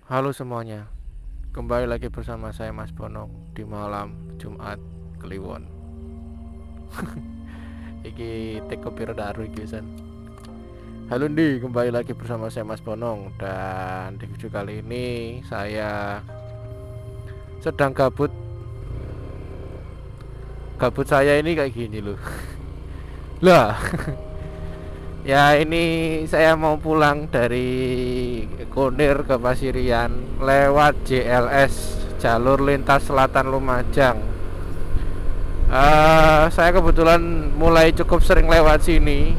Halo semuanya, kembali lagi bersama saya Mas Bonong di malam Jumat Kliwon. Iki teko piro daru iki san. Halo Ndi, kembali lagi bersama saya Mas Bonong. Dan di video kali ini saya sedang gabut. Gabut saya ini kayak gini loh. Lah, ya ini saya mau pulang dari Kunir ke Pasirian lewat JLS, jalur lintas selatan Lumajang. Saya kebetulan mulai cukup sering lewat sini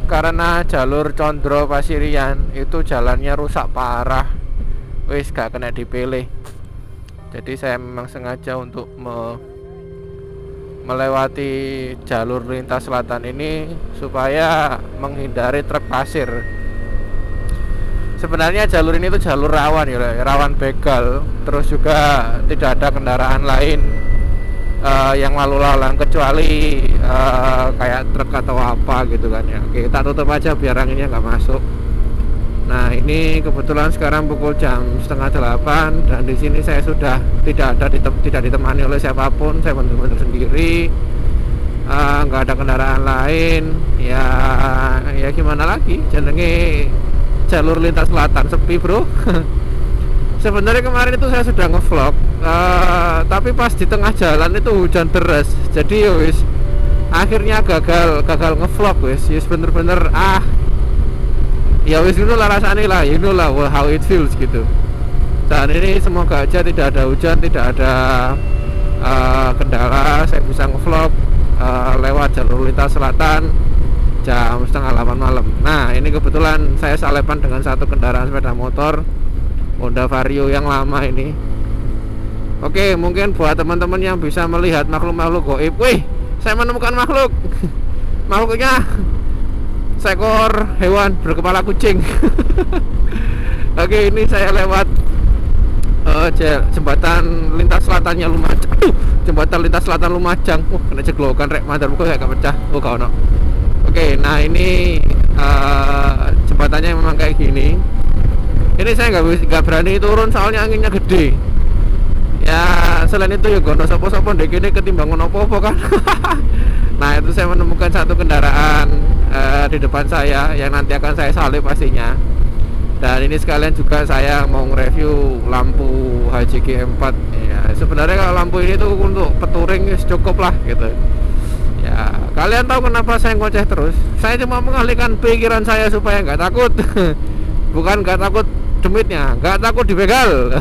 karena jalur Condro Pasirian itu jalannya rusak parah, wis gak kena dipilih. Jadi saya memang sengaja untuk melewati jalur lintas selatan ini supaya menghindari truk pasir. Sebenarnya jalur ini tuh jalur rawan ya, rawan begal. Terus juga tidak ada kendaraan lain yang lalu lalang kecuali kayak truk atau apa gitu kan ya. Oke, kita tutup aja biar anginnya nggak masuk. Nah, ini kebetulan sekarang pukul jam 7:30 dan di sini saya sudah tidak ditemani oleh siapapun. Saya benar-benar sendiri, nggak ada kendaraan lain. Ya gimana lagi? Jenenge jalur lintas selatan sepi bro. Sebenarnya kemarin itu saya sudah ngevlog, tapi pas di tengah jalan itu hujan deras. Jadi wis akhirnya gagal ngevlog wis. Bener-bener ya wis itu lah rasanya lah, you know lah how it feels gitu. Dan ini semoga aja tidak ada hujan, tidak ada kendala, saya bisa ngevlog lewat jalur lintas selatan jam 7:30 malam. Nah, ini kebetulan saya salepan dengan satu kendaraan sepeda motor Honda Vario yang lama ini. Oke, mungkin buat teman-teman yang bisa melihat makhluk-makhluk goib, wih, saya menemukan makhluk. Makhluknya seekor hewan berkepala kucing. Oke, ini saya lewat jembatan lintas selatannya Lumajang. Jembatan lintas selatan Lumajang. Kena jeglokan rek, mantar muka kayak pecah. Gak ono. Oke, nah ini jembatannya memang kayak gini. Ini saya nggak berani turun soalnya anginnya gede. Ya selain itu ya gono sopo-sopo dek ini ketimbangan opo-opo kan. Nah, itu saya menemukan satu kendaraan di depan saya yang nanti akan saya salib pastinya. Dan ini sekalian juga saya mau nge-review lampu HJG M4. Ya, sebenarnya kalau lampu ini tuh untuk peturing cukup lah gitu. Ya, kalian tahu kenapa saya ngoceh terus? Saya cuma mengalihkan pikiran saya supaya nggak takut. Bukan nggak takut demitnya, nggak takut dibegal.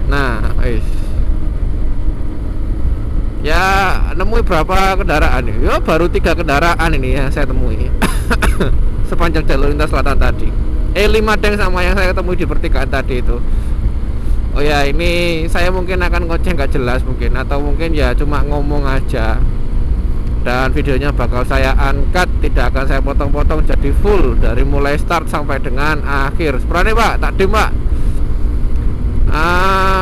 Nah, ya nemui berapa kendaraan ya, baru 3 kendaraan ini yang saya temui sepanjang jalur lintas selatan tadi. 5 deng sama yang saya temui di pertigaan tadi itu. Oh ya, ini saya mungkin akan ngoceh nggak jelas mungkin, atau mungkin ya cuma ngomong aja. Dan videonya bakal saya uncut, tidak akan saya potong-potong, jadi full dari mulai start sampai dengan akhir. Seperti Pak, takdim Pak.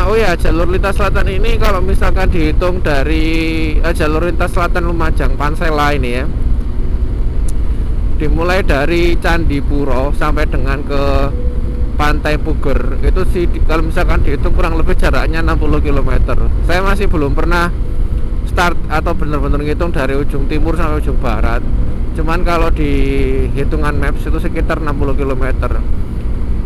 Oh ya, jalur lintas selatan ini kalau misalkan dihitung dari jalur lintas selatan Lumajang Pansela ini ya, dimulai dari Candipuro sampai dengan ke Pantai Puger itu sih kalau misalkan dihitung kurang lebih jaraknya 60 km. Saya masih belum pernah start atau benar-benar ngitung dari ujung timur sampai ujung barat. Cuman kalau di hitungan maps itu sekitar 60 km.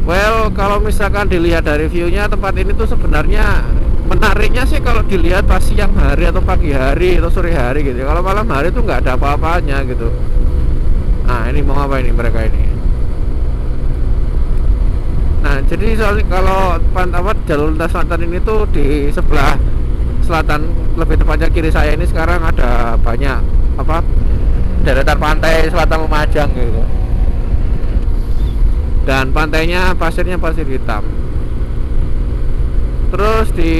Well, kalau misalkan dilihat dari view-nya, tempat ini tuh sebenarnya menariknya sih kalau dilihat pas siang hari atau pagi hari atau sore hari gitu. Kalau malam hari tuh nggak ada apa-apanya gitu. Nah, ini mau apa ini mereka ini? Nah, jadi soalnya kalau pantauan jalur lintas selatan ini tuh di sebelah selatan, lebih tepatnya kiri saya ini sekarang ada banyak deretan pantai selatan Lumajang gitu. Dan pantainya pasirnya pasir hitam. Terus di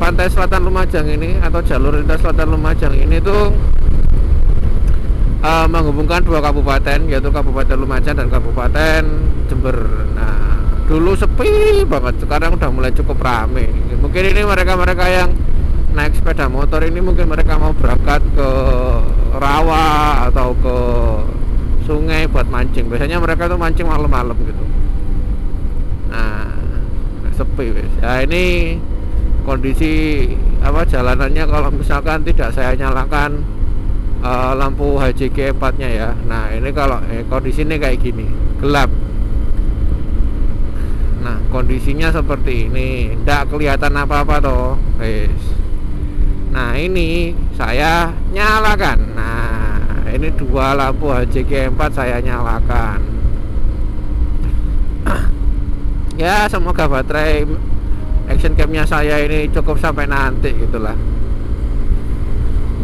pantai selatan Lumajang ini atau jalur lintas selatan Lumajang ini tuh menghubungkan 2 kabupaten, yaitu Kabupaten Lumajang dan Kabupaten Jember. Nah, dulu sepi banget, sekarang udah mulai cukup rame. Mungkin ini mereka-mereka yang naik sepeda motor ini, mungkin mereka mau berangkat ke rawa atau ke sungai buat mancing. Biasanya mereka tuh mancing malam-malam gitu. Nah, sepi wis. Ya ini kondisi jalanannya kalau misalkan tidak saya nyalakan lampu HJG 4 nya ya. Nah ini kalau kondisi ini kayak gini, gelap. Nah kondisinya seperti ini, tidak kelihatan apa-apa toh guys. Nah ini saya nyalakan. Nah ini dua lampu HJG 4 saya nyalakan. Ya semoga baterai action camnya saya ini cukup sampai nanti gitulah.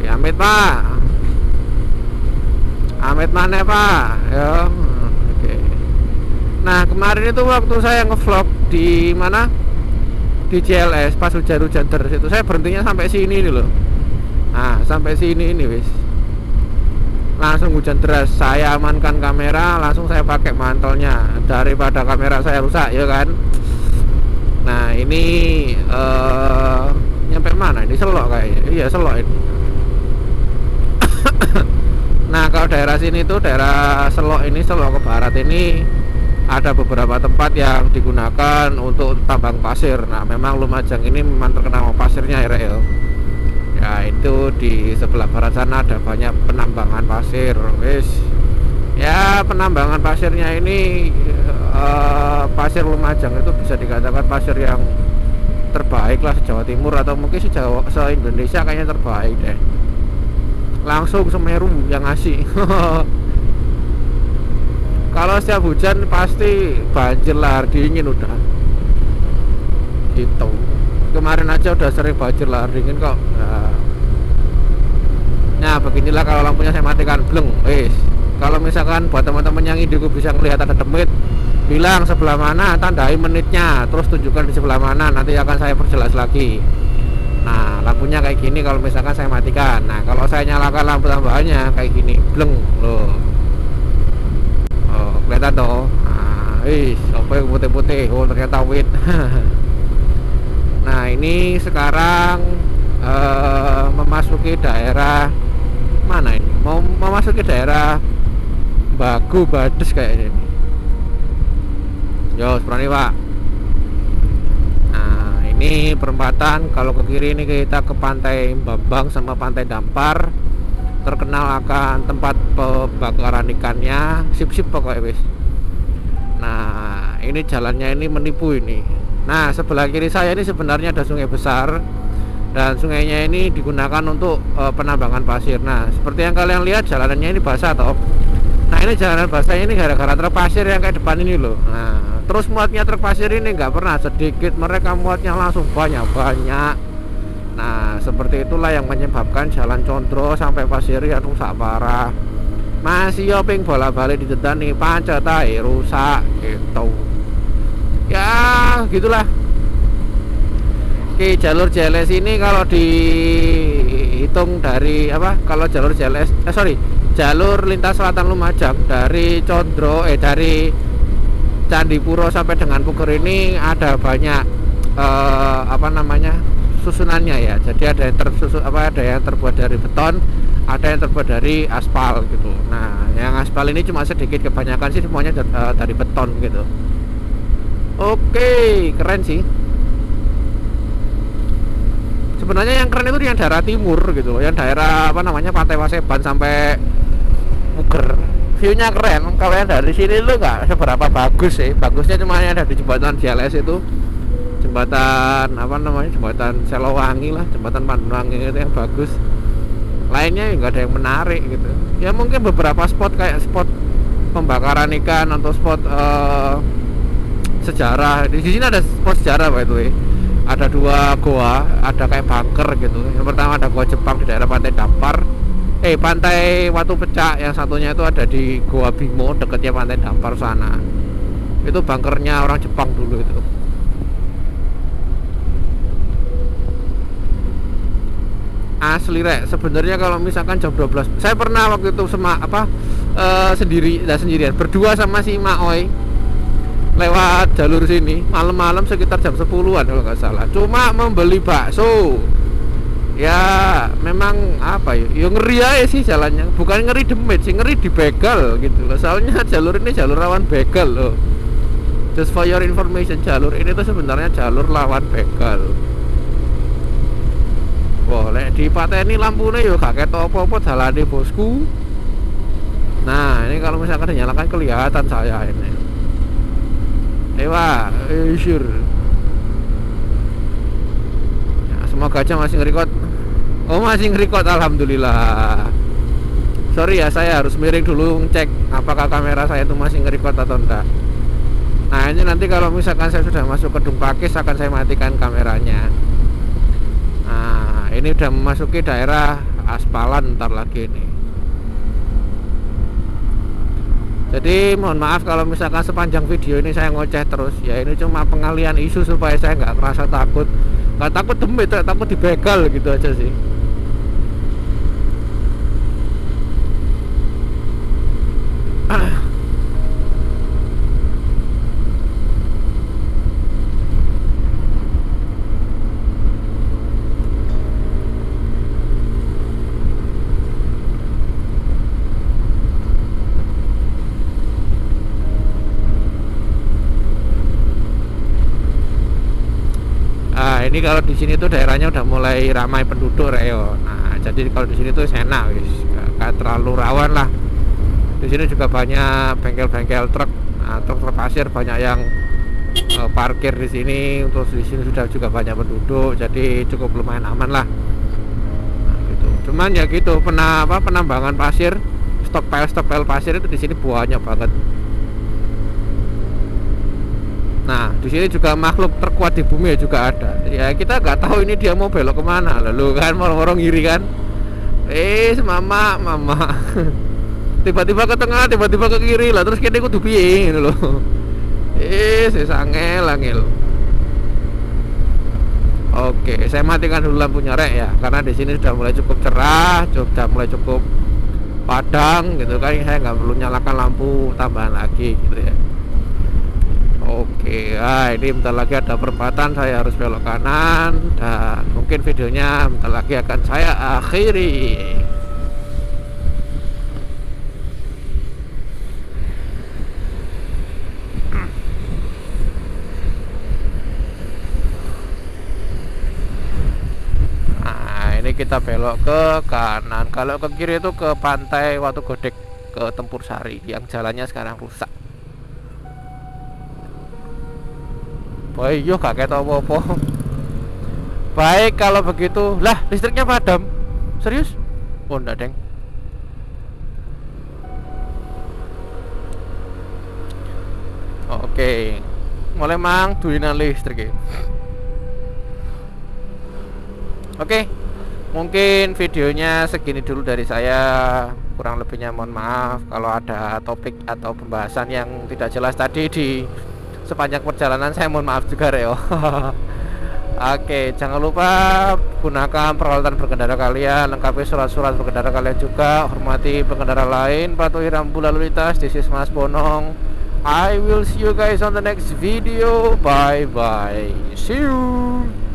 Ya amit pak, amit mana pak ya. Nah kemarin itu waktu saya ngevlog di mana, di JLS pas hujan-hujan deras itu saya berhentinya sampai sini nih loh. Nah sampai sini ini wis langsung hujan deras, saya amankan kamera, langsung saya pakai mantelnya daripada kamera saya rusak ya kan. Nah ini nyampe mana ini, Selok kayaknya. Iya Selok ini. Nah kalau daerah sini tuh daerah Selok ini, Selok ke barat ini ada beberapa tempat yang digunakan untuk tambang pasir. Nah memang Lumajang ini memang terkenal pasirnya ya. Ya itu di sebelah barat sana ada banyak penambangan pasir. Wis ya penambangan pasirnya ini pasir Lumajang itu bisa dikatakan pasir yang terbaik lah se-Jawa Timur, atau mungkin se-Indonesia kayaknya terbaik deh. Langsung Semeru yang ngasih. Kalau setiap hujan pasti banjir lahar dingin udah gitu. Kemarin aja udah sering banjir lahar dingin kok. Nah beginilah kalau lampunya saya matikan bleng. Kalau misalkan buat teman-teman yang indigo bisa melihat ada demit, bilang sebelah mana, tandai menitnya, terus tunjukkan di sebelah mana, nanti akan saya perjelas lagi. Nah lampunya kayak gini kalau misalkan saya matikan. Nah kalau saya nyalakan lampu tambahannya kayak gini bleng loh. Kelihatan toh. Nah, apa yang putih-putih? Oh ternyata wit. Nah ini sekarang memasuki daerah mana ini? Mau memasuki daerah Bagu Bades kayaknya ini. Yo seperti pak. Nah ini perempatan, kalau ke kiri ini kita ke Pantai Bambang sama Pantai Dampar, terkenal akan tempat pembakaran ikannya, sip-sip pokoknya wis. Nah ini jalannya ini menipu ini. Nah sebelah kiri saya ini sebenarnya ada sungai besar, dan sungainya ini digunakan untuk penambangan pasir. Nah seperti yang kalian lihat jalanannya ini basah toh. Nah ini jalanan basahnya ini gara-gara truk pasir yang kayak depan ini loh. Nah terus muatnya truk pasir ini nggak pernah sedikit, mereka muatnya langsung banyak-banyak. Nah seperti itulah yang menyebabkan jalan Condro sampai Pasirian rusak parah. Masih yoping bola-balik ditendani pancetai rusak gitu. Ya gitulah. Oke, jalur JLS ini kalau dihitung dari kalau jalur JLS jalur lintas selatan Lumajang dari Condro dari Candipuro sampai dengan Puger ini ada banyak susunannya ya. Jadi ada yang ada yang terbuat dari beton, ada yang terbuat dari aspal gitu. Nah yang aspal ini cuma sedikit, kebanyakan sih semuanya dari beton gitu. Oke, keren sih. Sebenarnya yang keren itu yang daerah timur gitu loh, yang daerah Pantai Waseban sampai Puger. View-nya keren. Kalau yang dari sini lu nggak seberapa bagus sih. Bagusnya cuma yang ada di jembatan JLS itu, jembatan jembatan Selowangi lah, jembatan Pandanwangi itu yang bagus. Lainnya nggak ada yang menarik gitu. Ya mungkin beberapa spot kayak spot pembakaran ikan atau spot sejarah. Di sini ada spot sejarah by the way. Ada dua goa, ada kayak bunker gitu. Yang pertama ada goa Jepang di daerah Pantai Dampar, Pantai Watu Pecah. Yang satunya itu ada di Goa Bimo, dekatnya Pantai Dampar sana. Itu bunkernya orang Jepang dulu itu. Asli rek, sebenarnya kalau misalkan jam 12, saya pernah waktu itu sendirian berdua sama si Maoi lewat jalur sini malam-malam sekitar jam 10-an kalau nggak salah, cuma membeli bakso. Ya memang ya ngeri aja sih jalannya, bukan ngeri demit sih, ngeri dibegal gitu loh. Soalnya jalur ini jalur rawan begal loh. Just for your information, jalur ini tuh sebenarnya jalur lawan begal. Boleh dipateni lampunya yuk, gak ketok apa-apa jalane bosku. Nah ini kalau misalkan dinyalakan kelihatan saya ini. Ewa, sure. Ya, semoga aja masih nge-record. Oh masih nge-record, alhamdulillah. Sorry ya, saya harus miring dulu ngecek apakah kamera saya itu masih nge-record atau enggak. Nah ini nanti kalau misalkan saya sudah masuk ke gedung pakis akan saya matikan kameranya. Nah ini udah memasuki daerah aspalan ntar lagi ini. Jadi mohon maaf kalau misalkan sepanjang video ini saya ngoceh terus. Ya ini cuma pengalian isu supaya saya nggak merasa takut. Nggak takut demit, takut dibegal gitu aja sih. Ini kalau di sini tuh daerahnya udah mulai ramai penduduk Reo. Nah, jadi kalau di sini tuh enak, guys, gak terlalu rawan lah. Di sini juga banyak bengkel-bengkel truk, truk pasir banyak yang parkir di sini. Terus di sini sudah juga banyak penduduk, jadi cukup lumayan aman lah. Nah, gitu. Cuman ya gitu, penambangan pasir, stockpile pasir itu di sini banyak banget. Nah, di sini juga makhluk terkuat di bumi juga ada. Ya kita nggak tahu ini dia mau belok kemana, lalu kan orang-orang ngiri kan. Mama, tiba-tiba ke tengah, tiba-tiba ke kiri lah, terus kene kudu piye ngono lho. Angel. Oke, saya matikan dulu lampunya rek ya, karena di sini sudah mulai cukup cerah, sudah mulai cukup padang gitu kan. Saya nggak perlu nyalakan lampu tambahan lagi gitu ya. Oke, ini bentar lagi ada perempatan, saya harus belok kanan dan mungkin videonya bentar lagi akan saya akhiri. Nah, ini kita belok ke kanan. Kalau ke kiri itu ke pantai Watu Godek, ke Tempur Sari yang jalannya sekarang rusak. Baik, yuk gak ketok apa-apa. Baik kalau begitu. Lah, listriknya padam. Serius? Oh, enggak, Deng. Oke. Mulai mang duinan listrik. Oke. Mungkin videonya segini dulu dari saya. Kurang lebihnya mohon maaf kalau ada topik atau pembahasan yang tidak jelas tadi di sepanjang perjalanan, saya mohon maaf juga Reo. Oke, jangan lupa gunakan peralatan berkendara kalian, lengkapi surat-surat berkendara kalian juga, hormati pengendara lain, patuhi rambu lalu lintas. This is Mas Bonong. I will see you guys on the next video. Bye bye. See you.